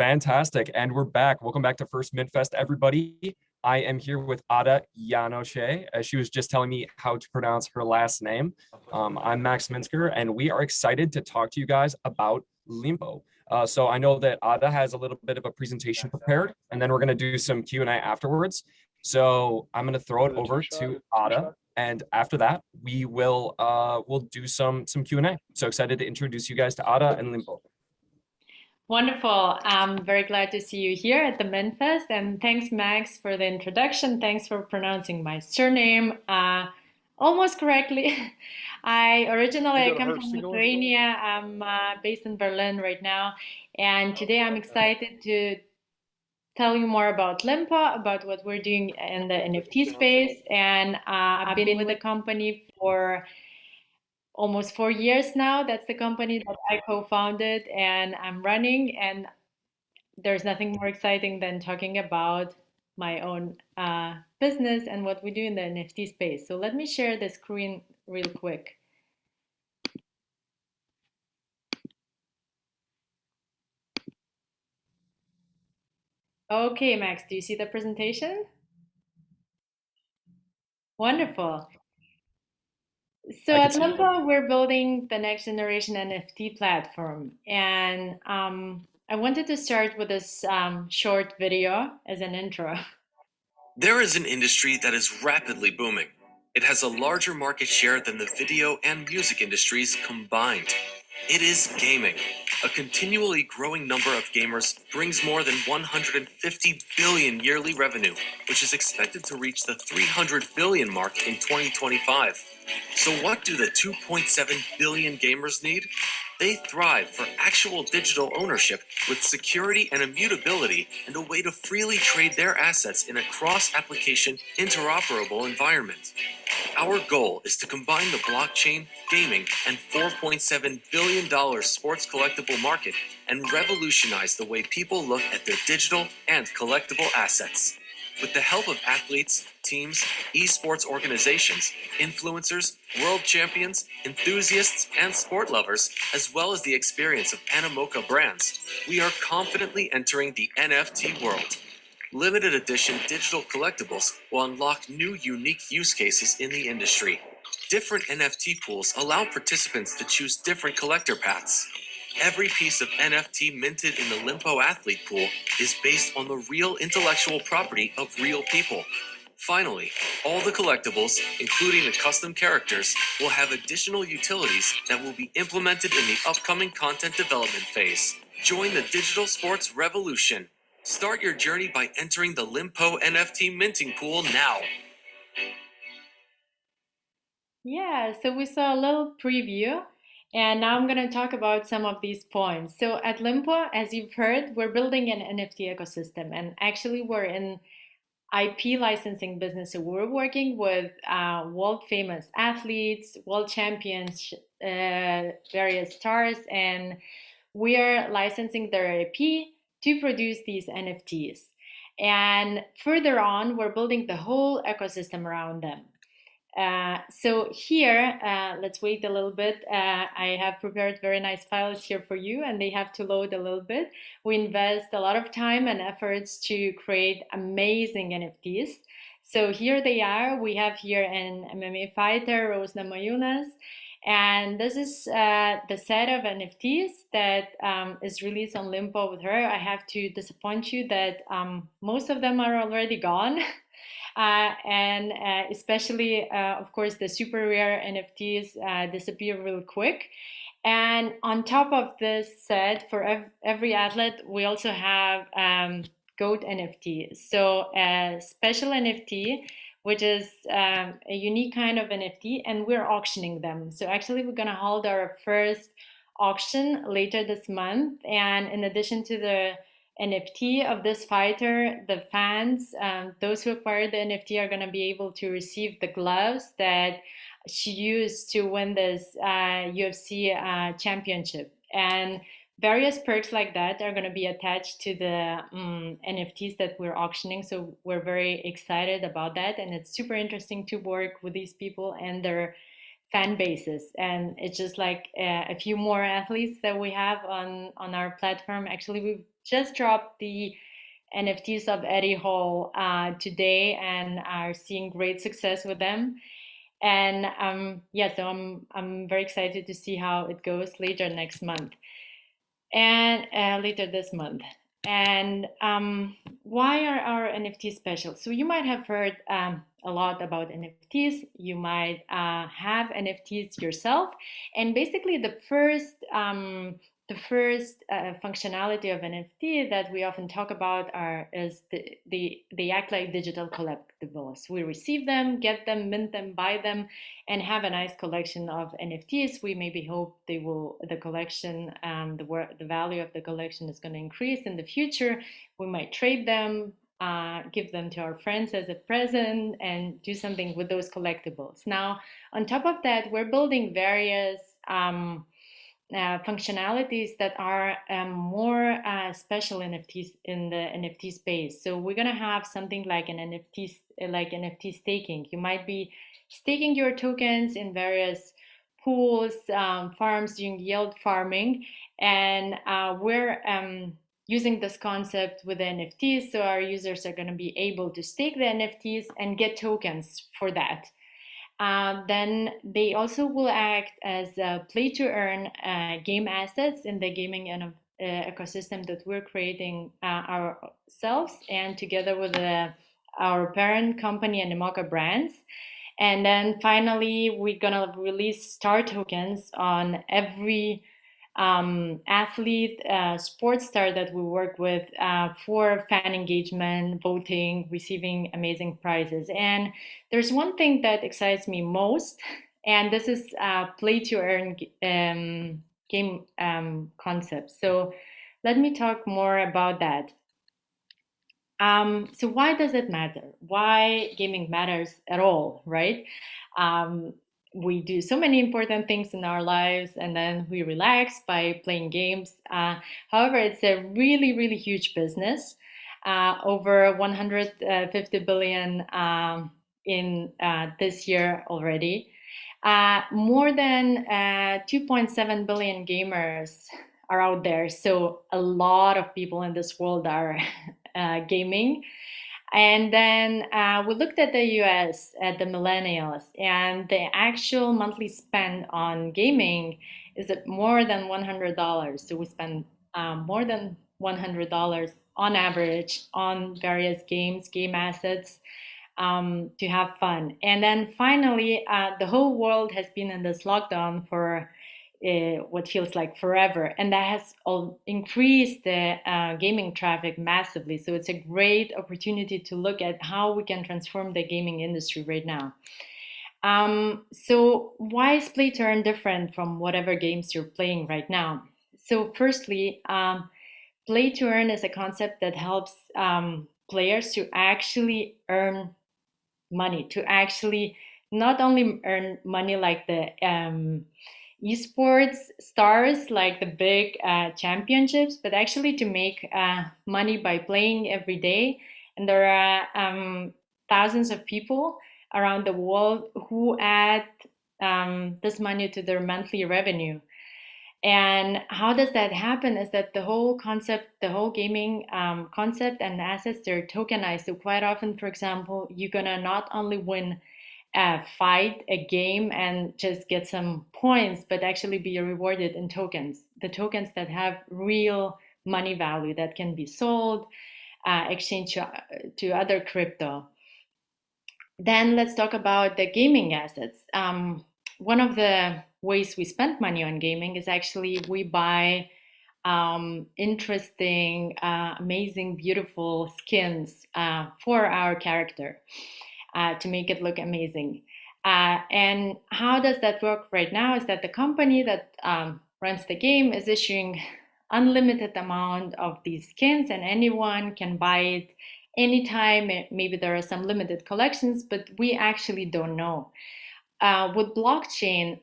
Fantastic. And we're back. Welcome back to First Midfest, everybody. I am here with Ada Janose, as she was just telling me how to pronounce her last name. I'm Max Minsker, and we are excited to talk to you guys about Lympo. So I know that Ada has a little bit of a presentation prepared, and then we're going to do some Q&A afterwards. So I'm going to throw it over to Ada, and after that, we'll do some Q&A. So excited to introduce you guys to Ada and Lympo. Wonderful. I'm very glad to see you here at the MenFest, and thanks, Max, for the introduction. Thanks for pronouncing my surname almost correctly. I come from Lithuania. I'm based in Berlin right now, and today I'm excited to tell you more about Lympo, about what we're doing in the NFT space, and I've been with the company for almost 4 years now. That's the company that I co-founded and I'm running, and there's nothing more exciting than talking about my own business and what we do in the NFT space. So let me share the screen real quick. Okay, Max, do you see the presentation? Wonderful. So at Lympo, we're building the next generation NFT platform. And I wanted to start with this short video as an intro. There is an industry that is rapidly booming. It has a larger market share than the video and music industries combined. It is gaming. A continually growing number of gamers brings more than 150 billion yearly revenue, which is expected to reach the 300 billion mark in 2025. So what do the 2.7 billion gamers need? They thrive for actual digital ownership with security and immutability and a way to freely trade their assets in a cross-application, interoperable environment. Our goal is to combine the blockchain, gaming, and $4.7 billion sports collectible market and revolutionize the way people look at their digital and collectible assets. With the help of athletes, teams, esports organizations, influencers, world champions, enthusiasts, and sport lovers, as well as the experience of Animoca brands, we are confidently entering the NFT world. Limited edition digital collectibles will unlock new unique use cases in the industry. Different NFT pools allow participants to choose different collector paths. Every piece of NFT minted in the Lympo athlete pool is based on the real intellectual property of real people. Finally, all the collectibles, including the custom characters, will have additional utilities that will be implemented in the upcoming content development phase. Join the digital sports revolution. Start your journey by entering the Lympo NFT minting pool now. Yeah, so we saw a little preview, and now I'm going to talk about some of these points. So at Lympo, as you've heard, we're building an NFT ecosystem, and actually we're in IP licensing business. So we're working with world famous athletes, world champions, various stars, and we are licensing their IP to produce these NFTs. And further on, we're building the whole ecosystem around them. So here, let's wait a little bit. I have prepared very nice files here for you, and they have to load a little bbit. We invest a lot of time and efforts to create amazing NFTs. So here they are. We have here an MMA fighter, Rose Namajunas, and this is the set of NFTs that is released on Lympo with her. I have to disappoint you that most of them are already gone. And especially, of course, the super rare NFTs disappear real quick. And on top of this set, for every athlete, we also have GOAT NFT. So a special NFT, which is a unique kind of NFT, and we're auctioning them. So actually, we're going to hold our first auction later this month. And in addition to the NFT of this fighter, the fans, those who acquire the NFT are going to be able to receive the gloves that she used to win this UFC championship. And various perks like that are going to be attached to the NFTs that we're auctioning. So we're very excited about that. And it's super interesting to work with these people and their fan bases. And it's just like a few more athletes that we have on our platform. Actually, we've just dropped the NFTs of Eddie Hall today and are seeing great success with them. And yeah, so I'm very excited to see how it goes later next month and later this month. And why are our NFTs special? So you might have heard a lot about NFTs. You might have NFTs yourself, and basically the first functionality of NFT that we often talk about is they act like digital collectibles. We receive them, get them, mint them, buy them, and have a nice collection of NFTs. We maybe hope the collection, the value of the collection is going to increase in the future. We might trade them, give them to our friends as a present, and do something with those collectibles. Now, on top of that, we're building various functionalities that are more special NFTs in the NFT space. So we're gonna have something like NFT staking. You might be staking your tokens in various pools, farms doing yield farming, and we're using this concept with the NFTs. So our users are going to be able to stake the NFTs and get tokens for that. Then they also will act as play to earn game assets in the gaming ecosystem that we're creating ourselves and together with our parent company Animoca Brands. And then finally, we're gonna release star tokens on every athlete, sports star that we work with for fan engagement, voting, receiving amazing prizes. And there's one thing that excites me most, and this is play to earn game concept. So let me talk more about that. So why does it matter? Why gaming matters at all, right? We do so many important things in our lives and then we relax by playing games. However, it's a really, really huge business. Over 150 billion in this year already. More than 2.7 billion gamers are out there. So a lot of people in this world are gaming. And then we looked at the US, at the millennials, and the actual monthly spend on gaming is more than $100. So we spend more than $100 on average on various games, game assets to have fun. And then finally, the whole world has been in this lockdown for what feels like forever, and that has increased the gaming traffic massively. So it's a great opportunity to look at how we can transform the gaming industry right now. So why is play to earn different from whatever games you're playing right now? So firstly, play to earn is a concept that helps players to actually earn money, to actually not only earn money like the esports stars, like the big championships, but actually to make money by playing every day. And there are thousands of people around the world who add this money to their monthly revenue. And how does that happen is that the whole concept, the whole gaming concept and assets, they're tokenized. So quite often, for example, you're gonna not only win a fight, a game, and just get some points, but actually be rewarded in tokens. The tokens that have real money value that can be sold, exchanged to other crypto. Then let's talk about the gaming assets. One of the ways we spend money on gaming is actually we buy interesting, amazing, beautiful skins for our character to make it look amazing. And how does that work right now is that the company that runs the game is issuing unlimited amount of these skins and anyone can buy it anytime. Maybe there are some limited collections, but we actually don't know. With blockchain,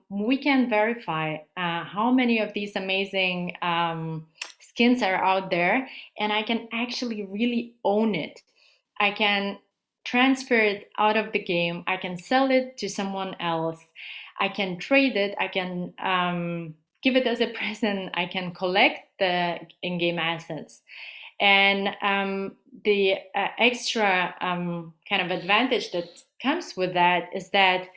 we can verify how many of these amazing skins are out there, and I can actually really own it. I can transfer it out of the game. I can sell it to someone else. I can trade it. I can give it as a present, I can collect the in-game assets. And the extra kind of advantage that comes with that is that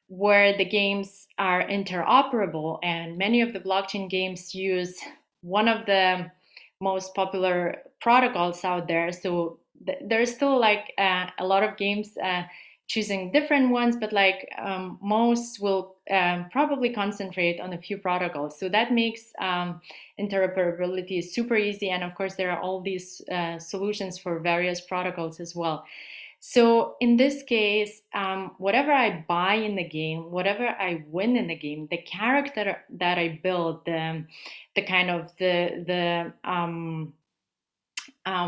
where the games are interoperable, and many of the blockchain games use one of the most popular protocols out there. So there's still like a lot of games choosing different ones, but like most will probably concentrate on a few protocols. So that makes interoperability is super easy. And of course, there are all these solutions for various protocols as well. So in this case, whatever I buy in the game, whatever I win in the game, the character that I build, the kind of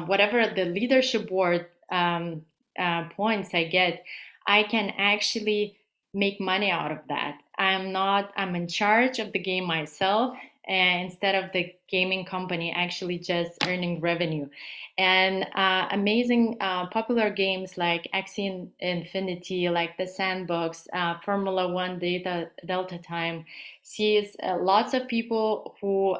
whatever the leadership board points I get, I can actually make money out of that. I'm in charge of the game myself, and instead of the gaming company actually just earning revenue. And amazing popular games like Axie Infinity, like the Sandbox, Formula One Delta Time, sees lots of people who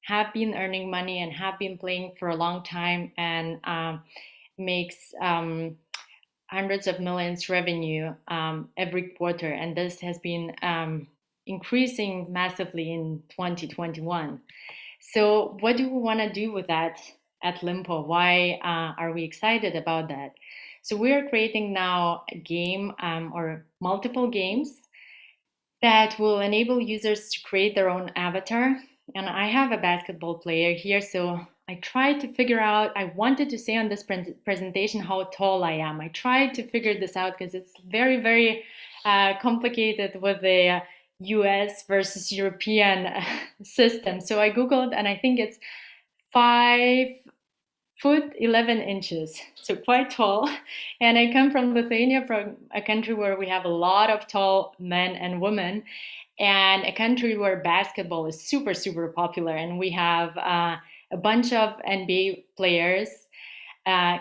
have been earning money and have been playing for a long time, and makes hundreds of millions revenue every quarter. And this has been increasing massively in 2021. So what do we want to do with that at Lympo? Why are we excited about that? So we're creating now a game or multiple games that will enable users to create their own avatar. And I have a basketball player here, so I tried to figure out, I wanted to say on this presentation how tall I am. I tried to figure this out because it's very, very complicated with the US versus European system. So I Googled, and I think it's 5 foot 11 inches, so quite tall. And I come from Lithuania, from a country where we have a lot of tall men and women, and a country where basketball is super, super popular. And we have a bunch of NBA players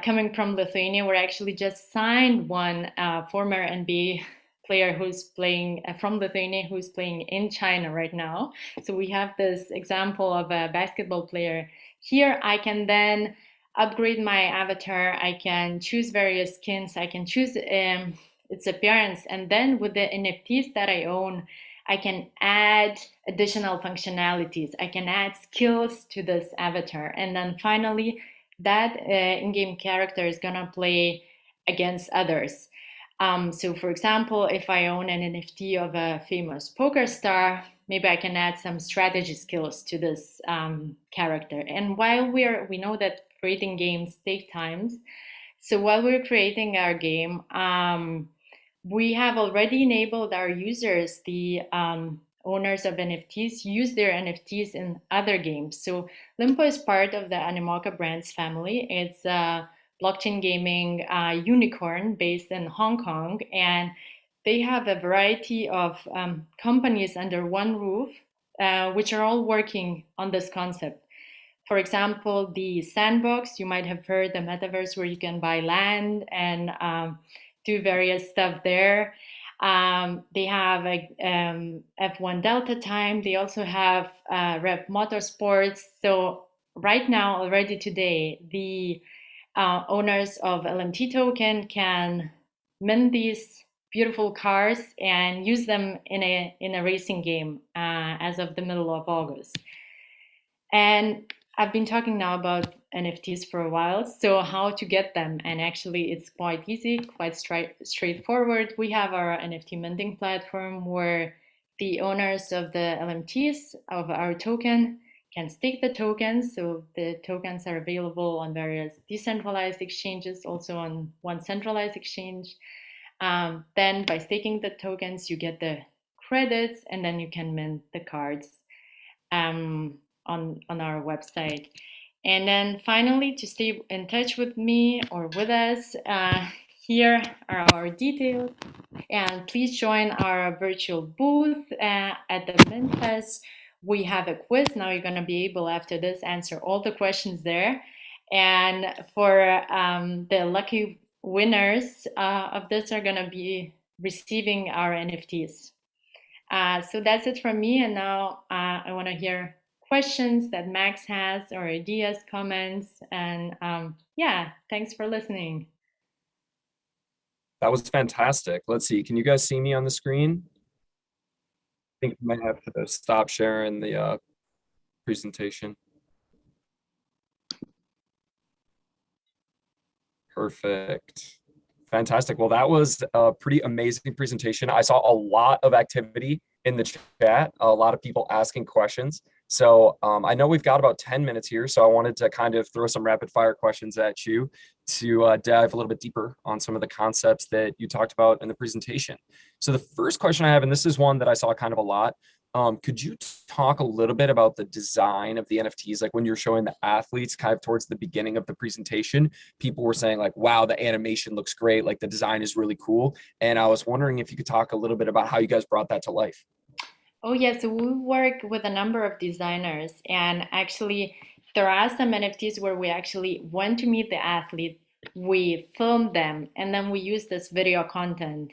coming from Lithuania. We're actually just signed one former NBA player who's playing from Lithuania, who's playing in China right now. So we have this example of a basketball player here. I can then upgrade my avatar. I can choose various skins. I can choose its appearance. And then with the NFTs that I own, I can add additional functionalities. I can add skills to this avatar. And then finally, that in-game character is gonna play against others. So for example, if I own an NFT of a famous poker star, maybe I can add some strategy skills to this character. And while we know that creating games take times, so while we're creating our game, we have already enabled our users, the owners of NFTs, use their NFTs in other games. So Lympo is part of the Animoca Brands family. It's a blockchain gaming unicorn based in Hong Kong, and they have a variety of companies under one roof, which are all working on this concept. For example, the Sandbox, you might have heard, the metaverse where you can buy land and do various stuff there. They have a F1 Delta Time. They also have Rev Motorsports. So right now, already today, the owners of LMT token can mint these beautiful cars and use them in a racing game as of the middle of August. And I've been talking now about NFTs for a while, so how to get them. And actually, it's quite easy, quite straightforward. We have our NFT mending platform where the owners of the LMTs of our token can stake the tokens. So the tokens are available on various decentralized exchanges, also on one centralized exchange. Then by staking the tokens, you get the credits, and then you can mint the cards on our website. And then finally, to stay in touch with me or with us, here are our details. And please join our virtual booth at the Minfest. We have a quiz. Now you're going to be able, after this, answer all the questions there. And for the lucky winners of this are going to be receiving our NFTs. So that's it from me. And now I want to hear questions that Max has, or ideas, comments. And yeah, thanks for listening. That was fantastic. Let's see. Can you guys see me on the screen? I think you might have to stop sharing the presentation. Perfect. Fantastic. Well, that was a pretty amazing presentation. I saw a lot of activity in the chat, a lot of people asking questions. So I know we've got about 10 minutes here, so I wanted to kind of throw some rapid fire questions at you to dive a little bit deeper on some of the concepts that you talked about in the presentation. So the first question I have, and this is one that I saw kind of a lot, could you talk a little bit about the design of the NFTs? Like when you're showing the athletes kind of towards the beginning of the presentation, people were saying like, wow, the animation looks great. Like the design is really cool. And I was wondering if you could talk a little bit about how you guys brought that to life. Oh, yeah. So we work with a number of designers, and actually, there are some NFTs where we actually went to meet the athlete, we filmed them, and then we use this video content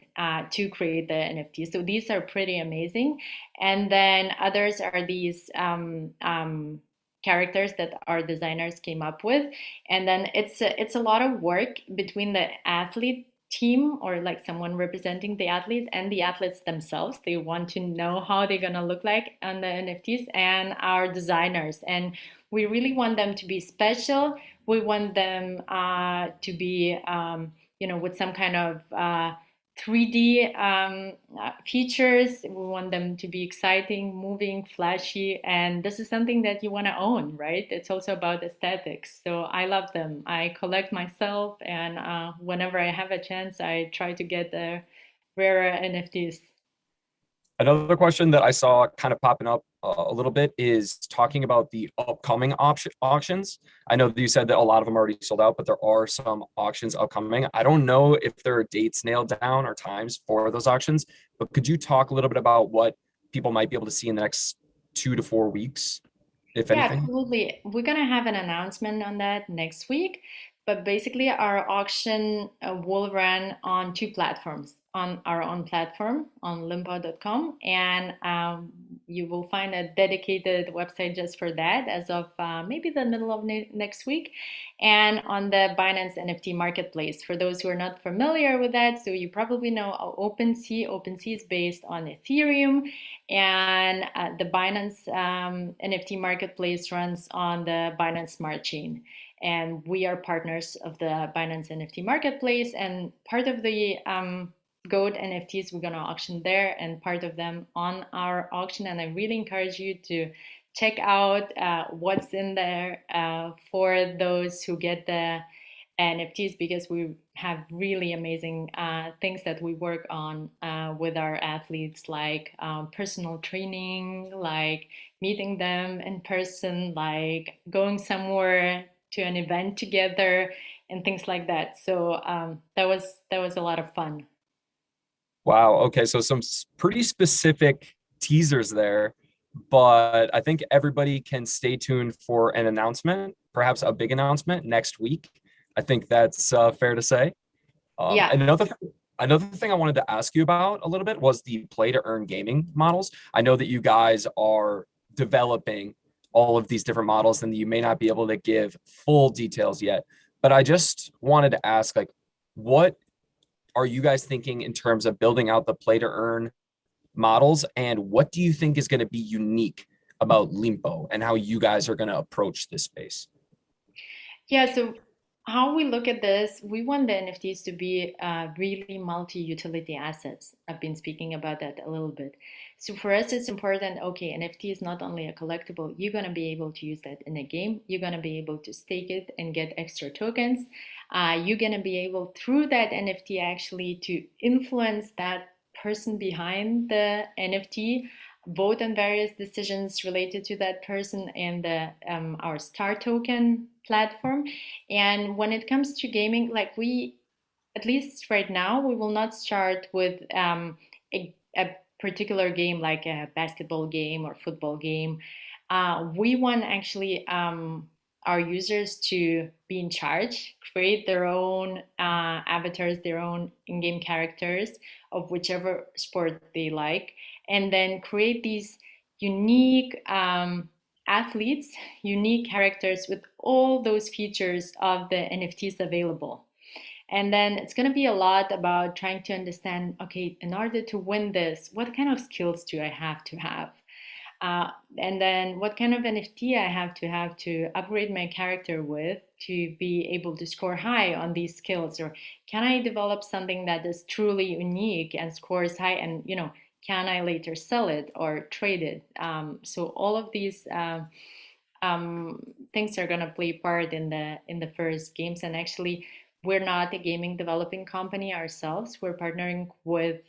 to create the NFT. So these are pretty amazing. And then others are these characters that our designers came up with. And then it's a lot of work between the athlete team, or like someone representing the athlete, and the athletes themselves. They want to know how they're going to look like on the NFTs, and our designers. And we really want them to be special. We want them to be, with some kind of 3D features. We want them to be exciting, moving, flashy, and this is something that you want to own, right? It's also about aesthetics. So I love them. I collect myself, and whenever I have a chance, I try to get the rarer NFTs. Another question that I saw kind of popping up a little bit is talking about the upcoming auctions. I know that you said that a lot of them already sold out, but there are some auctions upcoming. I don't know if there are dates nailed down or times for those auctions, but could you talk a little bit about what people might be able to see in the next 2 to 4 weeks, if Yeah, anything? absolutely. We're gonna have an announcement on that next week. But basically, our auction will run on two platforms. On our own platform, on lympo.com, and you will find a dedicated website just for that as of maybe the middle of next week, and on the Binance NFT marketplace. For those who are not familiar with that, so you probably know OpenSea. OpenSea is based on Ethereum, and the Binance NFT marketplace runs on the Binance Smart Chain. And we are partners of the Binance NFT marketplace, and part of the gold NFTs we're going to auction there, and part of them on our auction. And I really encourage you to check out what's in there for those who get the NFTs, because we have really amazing things that we work on with our athletes, like personal training, like meeting them in person, like going somewhere to an event together, and things like that. So that was a lot of fun. Wow. Okay. So some pretty specific teasers there, but I think everybody can stay tuned for an announcement, perhaps a big announcement next week. I think that's fair to say. Um, Yeah. another another thing I wanted to ask you about a little bit was the play to earn gaming models. I know that you guys are developing all of these different models and you may not be able to give full details yet, but I just wanted to ask, like, what are you guys thinking in terms of building out the play to earn models, and what do you think is going to be unique about Limpo and how you guys are going to approach this space? Yeah, so how we look at this, we want the NFTs to be really multi-utility assets. I've been speaking about that a little bit. So for us, it's important, okay, NFT is not only a collectible, you're going to be able to use that in a game. You're going to be able to stake it and get extra tokens. You're going to be able, through that NFT, actually to influence that person behind the NFT, vote on various decisions related to that person and the our star token platform. And when it comes to gaming, like we, at least right now, we will not start with a particular game like a basketball game or football game. We want actually our users to be in charge, create their own avatars, their own in-game characters of whichever sport they like, and then create these unique athletes, unique characters with all those features of the NFTs available. And then it's going to be a lot about trying to understand, okay, in order to win this, what kind of skills do I have to have? Uh, and then what kind of NFT I have to upgrade my character with to be able to score high on these skills, or can I develop something that is truly unique and scores high, and can I later sell it or trade it? So all of these things are going to play part in the first games. And actually, we're not a gaming developing company ourselves. We're partnering with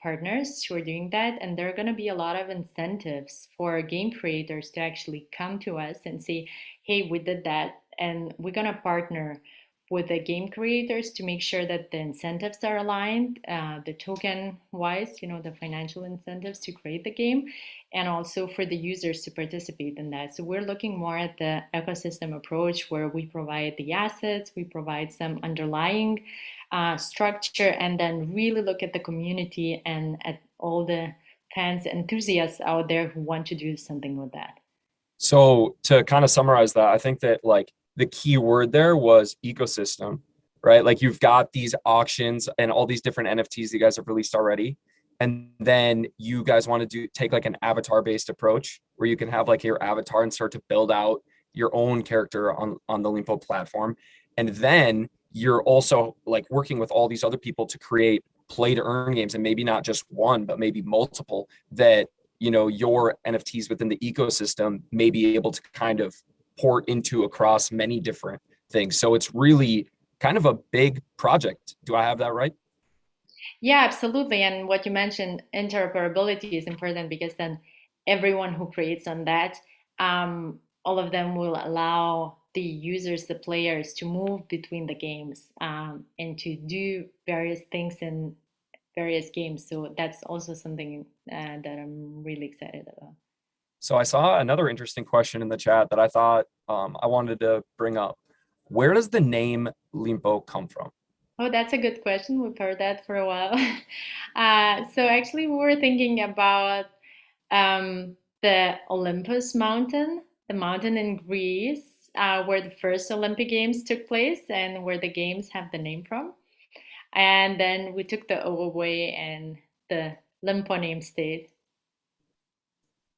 partners who are doing that, and there are going to be a lot of incentives for game creators to actually come to us and say, hey, we did that, and we're going to partner with the game creators to make sure that the incentives are aligned, the token wise, the financial incentives to create the game, and also for the users to participate in that. So we're looking more at the ecosystem approach, where we provide the assets, we provide some underlying structure, and then really look at the community and at all the fans, enthusiasts out there who want to do something with that. So to kind of summarize that, I think that like the key word there was ecosystem, right? Like you've got these auctions and all these different NFTs that you guys have released already. And then you guys want to take like an avatar based approach where you can have like your avatar and start to build out your own character on the Lympo platform. And then you're also like working with all these other people to create play to earn games, and maybe not just one, but maybe multiple, that your NFTs within the ecosystem may be able to kind of port into across many different things. So it's really kind of a big project. Do I have that right? Yeah, absolutely. And what you mentioned, interoperability is important, because then everyone who creates on that, all of them will allow the users, the players, to move between the games and to do various things in various games. So that's also something that I'm really excited about. So I saw another interesting question in the chat that I thought I wanted to bring up. Where does the name Limpo come from? Oh, that's a good question. We've heard that for a while. So actually, we were thinking about the Olympus mountain, the mountain in Greece, where the first Olympic Games took place and where the games have the name from. And then we took the O away, and the Lympo name stayed.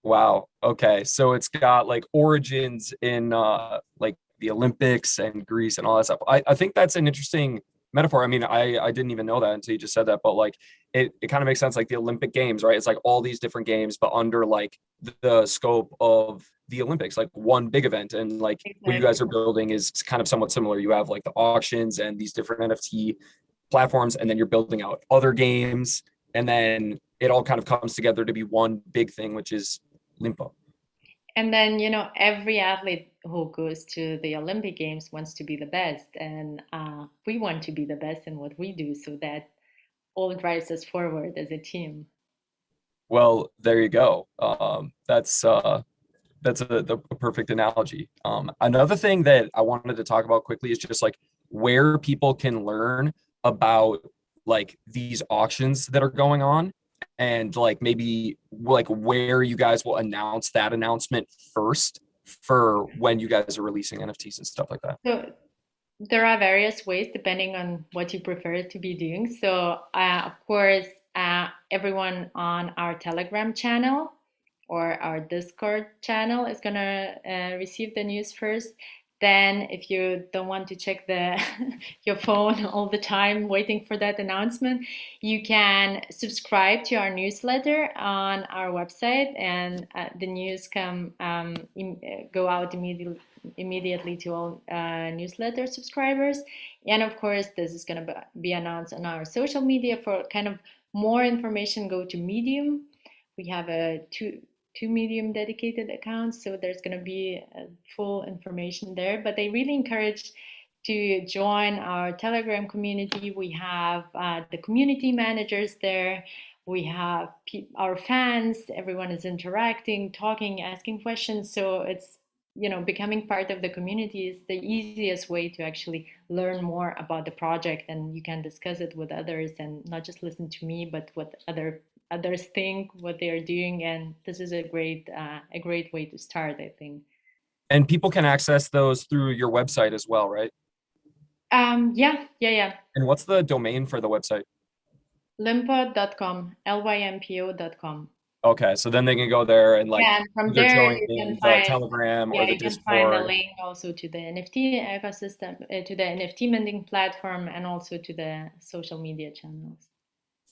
Wow. Okay. So it's got like origins in like the Olympics and Greece and all that stuff. I think that's an interesting metaphor. I mean, I didn't even know that until you just said that, but like it kind of makes sense, like the Olympic Games, right? It's like all these different games, but under like the scope of the Olympics, like one big event. And like what you Exactly. guys are building is kind of somewhat similar. You have like the auctions and these different NFT platforms, and then you're building out other games, and then it all kind of comes together to be one big thing, which is Limpo. And then, every athlete who goes to the Olympic Games wants to be the best. And we want to be the best in what we do. So that all drives us forward as a team. Well, there you go. That's a perfect analogy. Another thing that I wanted to talk about quickly is just like where people can learn about like these auctions that are going on, and like maybe like where you guys will announce that announcement first for when you guys are releasing NFTs and stuff like that. So there are various ways depending on what you prefer to be doing. So, of course, everyone on our Telegram channel or our Discord channel is going to receive the news first. Then, if you don't want to check your phone all the time waiting for that announcement, you can subscribe to our newsletter on our website, and the news go out immediately to all newsletter subscribers. And of course, this is going to be announced on our social media. For kind of more information, go to Medium. We have a two Medium dedicated accounts, so there's going to be full information there. But I really encourage to join our Telegram community. We have the community managers there. We have our fans. Everyone is interacting, talking, asking questions. So it's becoming part of the community is the easiest way to actually learn more about the project, and you can discuss it with others and not just listen to me, but with others think, what they are doing, and this is a great way to start, I think. And people can access those through your website as well, right? Yeah. And what's the domain for the website? Lympo.com, lympo.com. Okay, so then they can go there and like Yeah, and from either there join you can the find, Telegram yeah, or the you can find a Discord. link also to the NFT ecosystem, to the NFT mending platform, and also to the social media channels.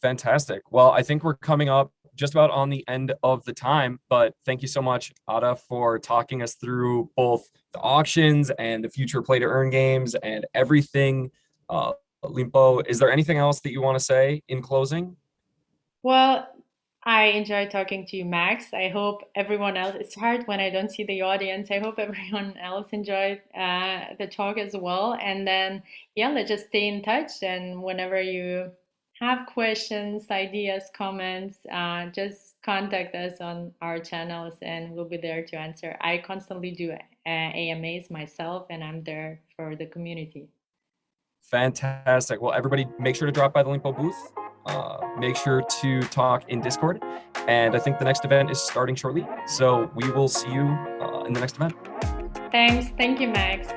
Fantastic. Well, I think we're coming up just about on the end of the time, but thank you so much, Ada, for talking us through both the auctions and the future play to earn games and everything. Lympo, is there anything else that you want to say in closing? Well, I enjoyed talking to you, Max. I hope everyone else, it's hard when I don't see the audience. I hope everyone else enjoyed the talk as well. And then, yeah, let's just stay in touch. And whenever you have questions, ideas, comments, just contact us on our channels and we'll be there to answer. I constantly do AMAs myself and I'm there for the community. Fantastic. Well, everybody make sure to drop by the Lympo booth. Make sure to talk in Discord. And I think the next event is starting shortly. So we will see you in the next event. Thanks. Thank you, Max.